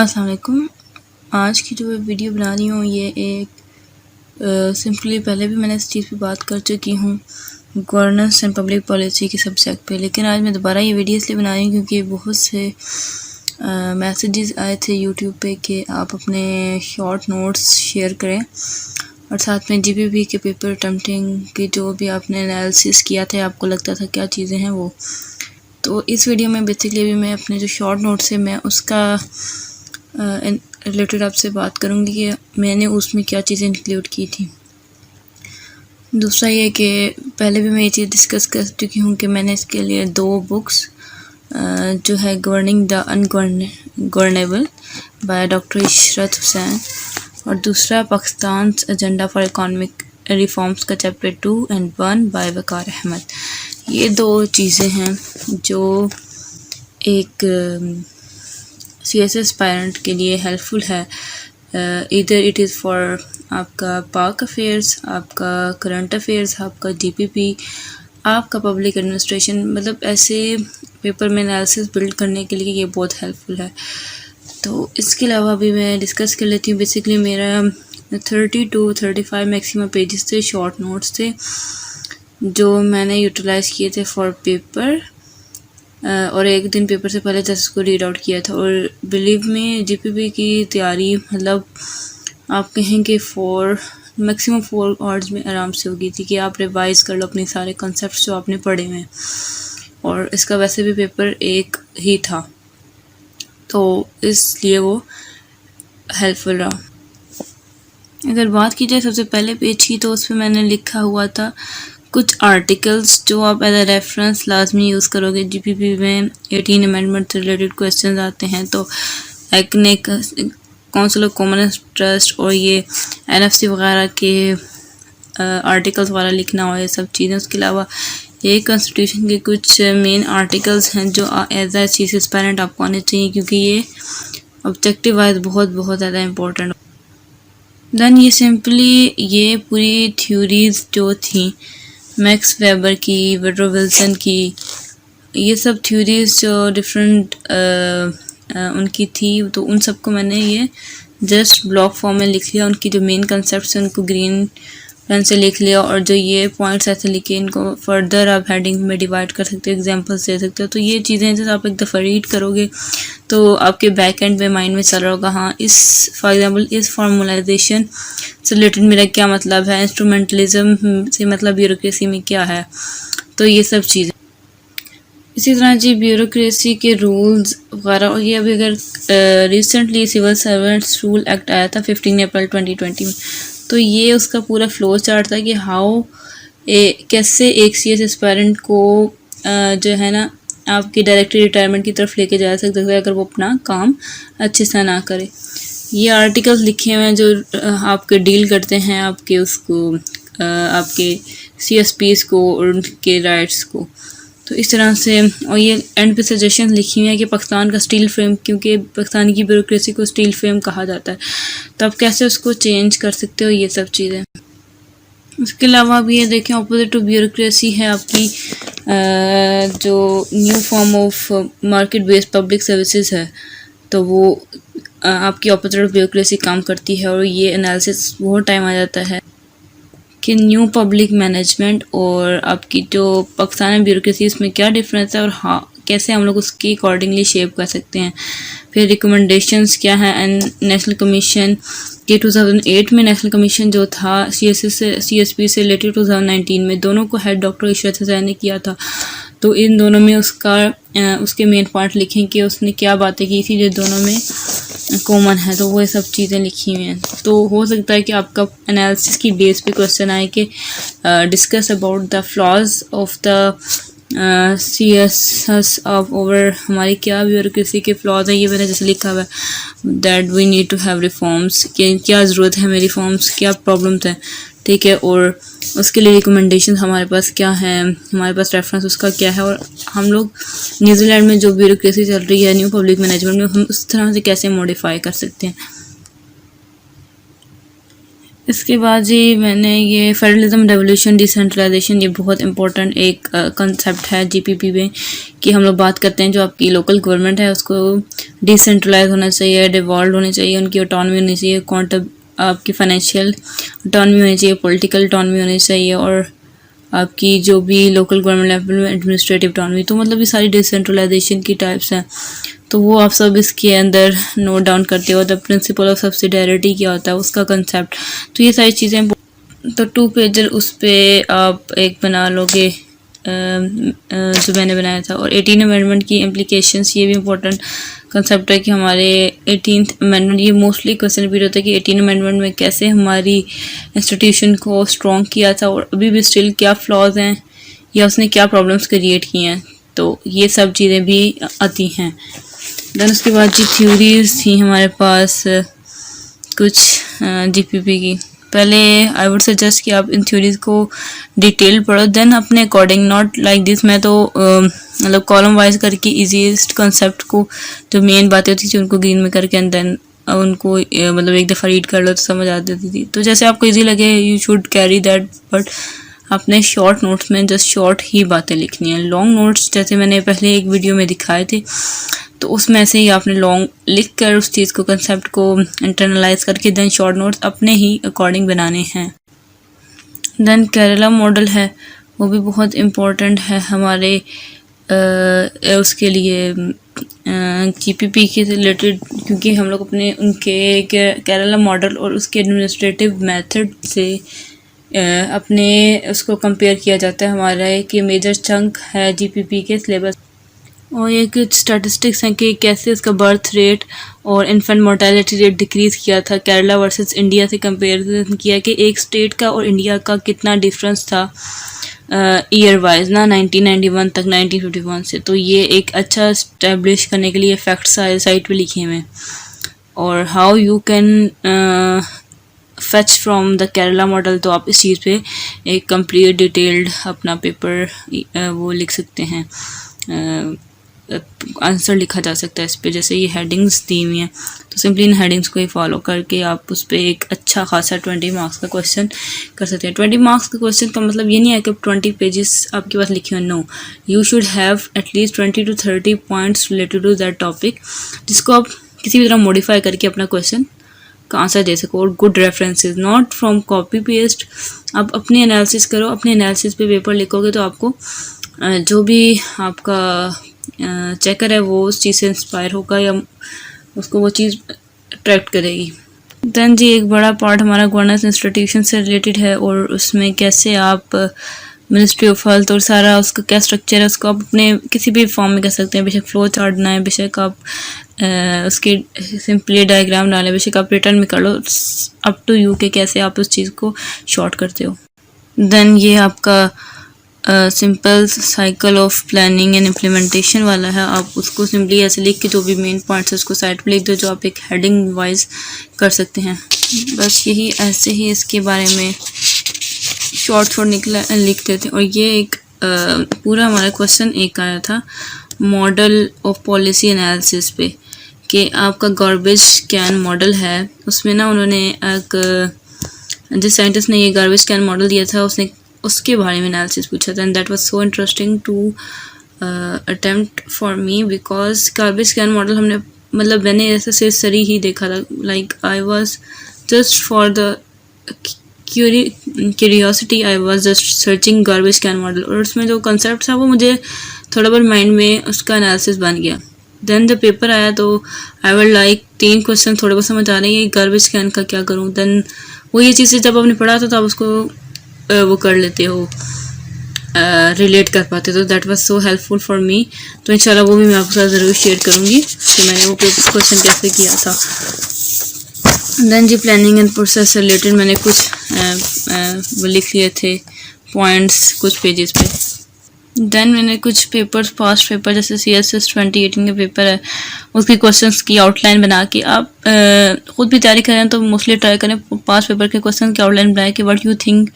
अस्सलाम वालेकुम। आज की जो मैं वीडियो बना रही हूँ ये एक सिंपली पहले भी मैंने इस चीज़ पे बात कर चुकी हूँ गवर्नेंस एंड पब्लिक पॉलिसी के सब्जेक्ट पे, लेकिन आज मैं दोबारा ये वीडियो इसलिए बना रही हूँ क्योंकि बहुत से मैसेजेस आए थे यूट्यूब पे कि आप अपने शॉर्ट नोट्स शेयर करें और साथ में जीपीपी के पेपर अटेम्प्टिंग की जो भी आपने एनालिसिस किया था, आपको लगता था क्या चीज़ें हैं वो। तो इस वीडियो में बेसिकली अभी मैं अपने जो शॉर्ट नोट्स है मैं उसका रिलेटेड आपसे बात करूँगी कि मैंने उसमें क्या चीज़ें इंक्लूड की थी। दूसरा ये कि पहले भी मैं ये चीज़ डिस्कस कर चुकी हूँ कि मैंने इसके लिए 2 बुक्स जो है governing the ungovernable by doctor Ishrat Husain और दूसरा Pakistan agenda for economic reforms का chapter 2 and 1 by Waqar Ahmed. ये 2 चीज़ें हैं जो एक CSS एस्पायरेंट के लिए हेल्पफुल है। इधर इट इज़ फॉर आपका पाक अफेयर्स, आपका करंट अफेयर्स, आपका DPP, आपका पब्लिक एडमिनिस्ट्रेशन, मतलब ऐसे पेपर में एनालिसिस बिल्ड करने के लिए ये बहुत हेल्पफुल है। तो इसके अलावा भी मैं डिस्कस कर लेती हूँ। बेसिकली मेरा 30 to 35 मैक्सिमम पेजेस थे, शॉर्ट नोट्स थे जो मैंने यूटिलाइज़ किए थे फॉर पेपर और एक दिन पेपर से पहले जस्ट उसको रीड आउट किया था। और बिलीव में जीपीपी की तैयारी मतलब आप कहें कि मैक्सिमम 4 आवर्स में आराम से होगी थी कि आप रिवाइज़ कर लो अपने सारे कॉन्सेप्ट्स जो आपने पढ़े हुए हैं। और इसका वैसे भी पेपर एक ही था तो इसलिए वो हेल्पफुल रहा। अगर बात की जाए सबसे पहले पेज की तो उस पर मैंने लिखा हुआ था कुछ आर्टिकल्स जो आप एज अ रेफरेंस लाजमी यूज़ करोगे। जीपीपी में 18 अमेंडमेंट से रिलेटेड क्वेश्चंस आते हैं तो एक्नेक काउंसिल ऑफ कॉमन इंटरेस्ट और ये NFC वगैरह के आर्टिकल्स वगैरह लिखना हो, ये सब चीज़ें। उसके अलावा ये कॉन्स्टिट्यूशन के कुछ मेन आर्टिकल्स हैं जो एज अ चीज एस्पायरेंट आपको आने चाहिए क्योंकि ये ऑब्जेक्टिव वाइज बहुत ज़्यादा इम्पोर्टेंट। देन ये सिंपली ये पूरी थ्योरीज जो थी मैक्स वेबर की, वुडरो विल्सन की, ये सब थ्योरीज जो डिफरेंट उनकी थी तो उन सबको मैंने ये जस्ट ब्लॉक फॉर्म में लिख लिया। उनकी जो मेन कंसेप्ट्स हैं उनको ग्रीन पेन से लिख लिया और जो ये पॉइंट्स ऐसे लिखे इनको फर्दर आप हेडिंग में डिवाइड कर सकते हो, एग्जांपल्स दे सकते हो। तो ये चीज़ें जैसे आप एक दफ़ा रीड करोगे तो आपके बैक एंड में माइंड में चल रहा होगा, हाँ इस फॉर एग्जांपल इस फॉर्मुलाइजेशन से रिलेटेड मेरा क्या मतलब है, इंस्ट्रूमेंटलिज्म से मतलब ब्यूरोक्रेसी में क्या है, तो ये सब चीज़ें। इसी तरह जी ब्यूरोक्रेसी के रूल्स वगैरह। और ये अभी अगर recently civil servants rule act आया था 15 अप्रैल 2020 में, तो ये उसका पूरा फ्लो चार्ट था कि कैसे एक CS एस्पायरेंट को जो है ना आपकी डायरेक्टली रिटायरमेंट की तरफ लेके जा सकते हैं अगर वो अपना काम अच्छे से ना करे। ये आर्टिकल्स लिखे हुए हैं जो आपके डील करते हैं आपके आपके CSPs को और उनके राइट्स को। तो इस तरह से। और ये एंड पे सजेशन लिखी हुई है कि पाकिस्तान का स्टील फ्रेम, क्योंकि पाकिस्तान की ब्यूरोक्रेसी को स्टील फ्रेम कहा जाता है, तो आप कैसे उसको चेंज कर सकते हो, ये सब चीज़ें। उसके अलावा भी ये देखें ऑपोजिट टू ब्यूरोक्रेसी है आपकी जो new form of market based public services है, तो वो आपकी ऑपोजिट ऑफ ब्यूरोक्रेसी काम करती है। और ये एनालिसिस बहुत टाइम आ जाता है कि न्यू पब्लिक मैनेजमेंट और आपकी जो पाकिस्तान में ब्यूरोक्रेसी इसमें क्या डिफरेंस है और हाँ कैसे हम लोग उसकी अकॉर्डिंगली शेप कर सकते हैं। फिर रिकमेंडेशंस क्या है एंड नेशनल कमीशन के 2008 में नेशनल कमीशन जो था CSP से रिलेटेड 2019 में, दोनों को हेड डॉक्टर इशरत हुसैन ने किया था। तो इन दोनों में उसके मेन पॉइंट लिखें कि उसने क्या बातें की थी जो दोनों में कॉमन है, तो वो सब चीज़ें लिखी हुई हैं। तो हो सकता है कि आपका एनालिसिस की बेस पे क्वेश्चन आए कि discuss about the flaws of the CSS of over, हमारी क्या ब्यूरोक्रेसी के फ्लॉज है, ये मैंने जैसे लिखा हुआ है that we need to have reforms, क्या ज़रूरत है हमें रिफॉर्म्स, क्या प्रॉब्लम्स हैं, ठीक है। और उसके लिए रिकमेंडेशन हमारे पास क्या है, हमारे पास रेफरेंस उसका क्या है, और हम लोग न्यूजीलैंड में जो ब्यूरोक्रेसी चल रही है न्यू पब्लिक मैनेजमेंट में, हम उस तरह से कैसे मॉडिफाई कर सकते हैं। इसके बाद जी मैंने ये फेडरलिज्म, रेवोल्यूशन, डिसेंट्रलाइजेशन, ये बहुत इंपॉर्टेंट एक कंसेप्ट है जीपीपी में कि हम लोग बात करते हैं जो आपकी लोकल गवर्नमेंट है उसको डिसेंट्रलाइज होना चाहिए, डिवॉल्व होनी चाहिए, उनकी ऑटोनॉमी होनी चाहिए, क्वांटम आपकी फाइनेंशियल ऑटोनॉमी होनी चाहिए, पॉलिटिकल ऑटोनॉमी होनी चाहिए और आपकी जो भी लोकल गवर्नमेंट लेवल में एडमिनिस्ट्रेटिव ऑटोनॉमी। तो मतलब ये सारी डिसेंट्रलाइजेशन की टाइप्स हैं, तो वो आप सब इसके अंदर नोट डाउन करते हो। द प्रिंसिपल ऑफ सब्सिडियरिटी क्या होता है, उसका कंसेप्ट, तो ये सारी चीज़ें। तो 2 पेजर उस पर आप एक बना लोगे जो मैंने बनाया था। और 18 अमेंडमेंट की इम्प्लीकेशंस, ये भी इम्पोर्टेंट कंसेप्ट है कि हमारे 18th अमेंडमेंट, ये मोस्टली क्वेश्चन रिपीट होता है कि 18 अमेंडमेंट में कैसे हमारी इंस्टीट्यूशन को स्ट्रॉन्ग किया था और अभी भी स्टिल क्या फ्लॉज हैं या उसने क्या प्रॉब्लम्स क्रिएट की हैं, तो ये सब चीज़ें भी आती हैं। देन उसके बाद जी थ्योरीज थी हमारे पास कुछ जीपीपी की। पहले आई वुड सजेस्ट कि आप इन थ्योरीज को डिटेल पढ़ो, देन अपने अकॉर्डिंग, नॉट लाइक दिस। मैं तो मतलब कॉलम वाइज करके इजीएस्ट कंसेप्ट को, जो मेन बातें होती थी उनको ग्रीन में करके एंड देन उनको मतलब एक दफ़ा रीड कर लो तो समझ आ जाती थी। तो जैसे आपको इजी लगे you should carry that, but अपने शॉर्ट नोट्स में जस्ट शॉर्ट ही बातें लिखनी है। लॉन्ग नोट्स जैसे मैंने पहले एक वीडियो में दिखाए थे, तो उसमें से ही आपने लॉन्ग लिख कर उस चीज़ को, कंसेप्ट को इंटरनलाइज करके देन शॉर्ट नोट्स अपने ही अकॉर्डिंग बनाने हैं। देन केरला मॉडल है, वो भी बहुत इम्पोर्टेंट है हमारे उसके लिए जीपीपी के रिलेटेड, क्योंकि हम लोग अपने उनके केरला मॉडल और उसके एडमिनिस्ट्रेटिव मेथड से अपने उसको कंपेयर किया जाता है। हमारा एक ये मेजर चंक है जीपीपी के सिलेबस। और ये कुछ स्टैटिस्टिक्स हैं कि कैसे उसका बर्थ रेट और इन्फेंट मोर्टेलिटी रेट डिक्रीज़ किया था केरला वर्सेस इंडिया से कंपेरिजन किया कि एक स्टेट का और इंडिया का कितना डिफरेंस था ईयर वाइज ना 1991 तक 1951 से। तो ये एक अच्छा इस्टेब्लिश करने के लिए फैक्ट्स साइट पे लिखे हुए हैं। और how you can fetch from the Kerala model, तो आप इस चीज़ पे एक कंप्लीट डिटेल्ड अपना पेपर वो लिख सकते हैं, आंसर लिखा जा सकता है इस पे। जैसे ये हेडिंग्स दी हुई हैं, तो सिंपली इन हेडिंग्स को ही फॉलो करके आप उस पर एक अच्छा खासा 20 मार्क्स का क्वेश्चन कर सकते हैं। 20 मार्क्स का क्वेश्चन का मतलब ये नहीं है कि 20 पेजेस आपके पास लिखे हुए, no, you should have at least 20 to 30 points related to that topic, जिसको आप किसी भी तरह मॉडिफाई करके अपना क्वेश्चन का आंसर दे सको। और good references, not from copy paste. आप अपनी एनालिसिस करो, अपने एनालिसिस पे पेपर लिखोगे तो आपको जो भी आपका चेकर है वो उस चीज़ से इंस्पायर होगा या उसको वो चीज़ अट्रैक्ट करेगी। देन जी एक बड़ा पार्ट हमारा गवर्नेंस इंस्टीट्यूशन से रिलेटेड है और उसमें कैसे आप मिनिस्ट्री ऑफ हेल्थ और सारा उसका क्या स्ट्रक्चर है उसको आप अपने किसी भी फॉर्म में कर सकते हैं। बेशक फ्लो चार्ट बनाए, बेशक आप उसके सिंपली डायग्राम डालें, बेशक आप रिटर्न में कर लो, अप टू यू के कैसे आप उस चीज़ को शॉर्ट करते हो। देन ये आपका simple cycle of planning and implementation वाला है, आप उसको सिंपली ऐसे लिख के जो भी मेन पॉइंट्स है उसको साइड पे लिख दो, जो आप एक हेडिंग वाइज कर सकते हैं। बस यही ऐसे ही इसके बारे में शॉर्ट लिख देते हैं। और ये एक पूरा हमारा क्वेश्चन एक आया था मॉडल ऑफ पॉलिसी एनालिसिस पे कि आपका गार्बेज कैन मॉडल है, उसमें ना उन्होंने एक जिस साइंटिस्ट ने ये गार्बेज कैन मॉडल दिया था उसने उसके बारे में एनालिसिस पूछा था। And that was so interesting to attempt for me, because garbage can model हमने मतलब मैंने ऐसे सिर्फ सरी ही देखा था, like I was just for the curiosity, I was just searching garbage can model, और उसमें जो कंसेप्ट था वो मुझे थोड़ा बहुत माइंड में उसका एनालिसिस बन गया। देन जब पेपर आया तो आई वुड लाइक 3 क्वेश्चन थोड़े बहुत समझ आ रहे हैं, गार्बेज कैन का क्या करूँ। देन वो ये चीज़ें जब आपने पढ़ा था तब उसको वो कर लेते हो, रिलेट कर पाते, तो that was so helpful for me. तो इंशाल्लाह वो भी मैं आपके साथ ज़रूर शेयर करूँगी कि मैंने वो क्वेश्चन कैसे किया था। देन जी प्लानिंग एंड प्रोसेस रिलेटेड मैंने कुछ वो लिख लिए थे पॉइंट्स कुछ पेजेस पे। देन मैंने कुछ पेपर्स, पास्ट पेपर जैसे CSS 2018 के पेपर है उसके क्वेश्चंस की आउटलाइन बना के आप ख़ुद भी तैयारी करें तो मोस्टली ट्राई करें पास्ट पेपर के क्वेश्चन की आउटलाइन बनाए कि व्हाट यू थिंक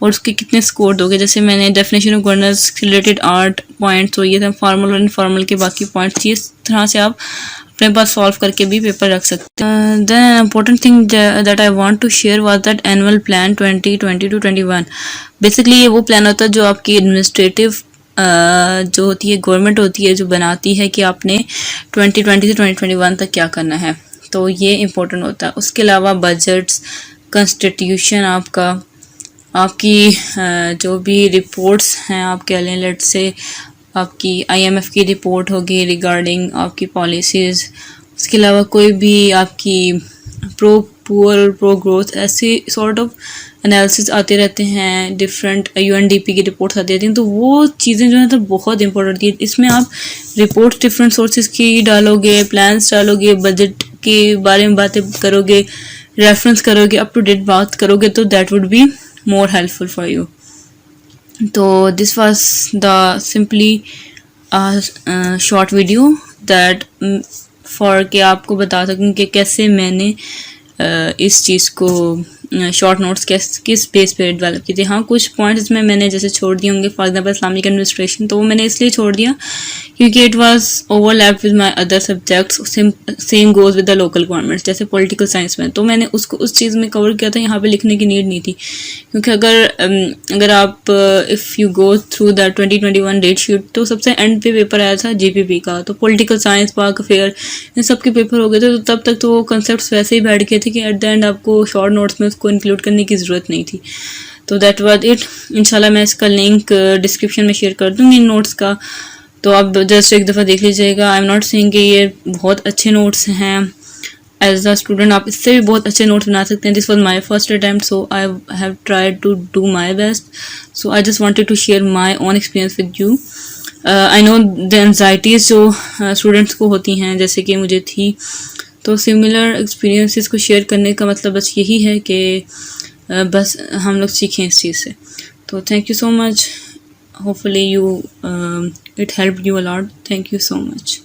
और उसके कितने स्कोर दोगे। जैसे मैंने definition of governance related 8 points, तो ये थे फॉर्मल और इनफॉर्मल के बाकी पॉइंट्स। इस तरह से आप अपने पास सॉल्व करके भी पेपर रख सकते हैं। Then important thing that I want to share was that annual plan 2020 to 21। Basically ये वो प्लान होता है जो आपकी एडमिनिस्ट्रेटिव जो होती है गवर्नमेंट होती है जो बनाती है कि आपने 2020 से 2021 तक क्या करना है, तो ये इम्पोर्टेंट होता है। उसके अलावा बजट्स, कॉन्स्टिट्यूशन आपका, आपकी जो भी रिपोर्ट्स हैं आप कह लें, लेट से आपकी IMF की रिपोर्ट होगी रिगार्डिंग आपकी पॉलिसीज़। उसके अलावा कोई भी आपकी प्रो पुअर और प्रो ग्रोथ ऐसे सॉर्ट ऑफ एनालिसिस आते रहते हैं, डिफरेंट UNDP की रिपोर्ट्स आती रहती हैं, तो वो चीज़ें जो है तो बहुत इंपॉर्टेंट थी। इसमें आप रिपोर्ट्स डिफरेंट सोर्सेज की डालोगे, प्लान्स डालोगे, बजट के बारे में बातें करोगे, रेफरेंस करोगे, अप टू डेट बात करोगे, तो that would be more helpful for you. तो this was the simply short video that for कि आपको बता सकूं कि कैसे मैंने इस चीज़ को शॉर्ट नोट्स किस बेस पे डेवलप की थी। हाँ, कुछ पॉइंट्स में मैंने जैसे छोड़ दिए होंगे, फॉर एग्जाम्पल इस्लामिक एडमिनिस्ट्रेशन, तो वो मैंने इसलिए छोड़ दिया क्योंकि it was overlap with my other subjects. Same goes with the local governments, जैसे पॉलिटिकल साइंस में, तो मैंने उसको उस चीज़ में कवर किया था। यहाँ पे लिखने की नीड नहीं थी, क्योंकि अगर आप if you go through the 2021 date sheet, तो सबसे एंड पे पेपर आया था GPP का, तो पॉलिटिकल साइंस, पाक अफेयर, इन सब के पेपर हो गए थे। तो तब तक तो कंसेप्ट वैसे ही बैठ गए थे कि एट द एंड आपको शॉर्ट नोट्स में उसको इंक्लूड करने की ज़रूरत नहीं थी। तो दैट वाज इट। इंशाल्लाह मैं इसका लिंक डिस्क्रिप्शन में शेयर कर दूँगी इन नोट्स का, तो आप जस्ट एक दफ़ा देख लीजिएगा। आई एम नॉट सेइंग कि ये बहुत अच्छे नोट्स हैं, एज अ स्टूडेंट आप इससे भी बहुत अच्छे नोट्स बना सकते हैं। This was my first attempt, so I have tried to do my best. So I just wanted to share my own experience with you. I know the anxieties जो students को होती हैं, जैसे कि मुझे थी, तो सिमिलर एक्सपीरियंसेस को शेयर करने का मतलब बस यही है कि बस हम लोग सीखें इस चीज़ से। तो thank you so much, hopefully you it helped you a lot. Thank you so much.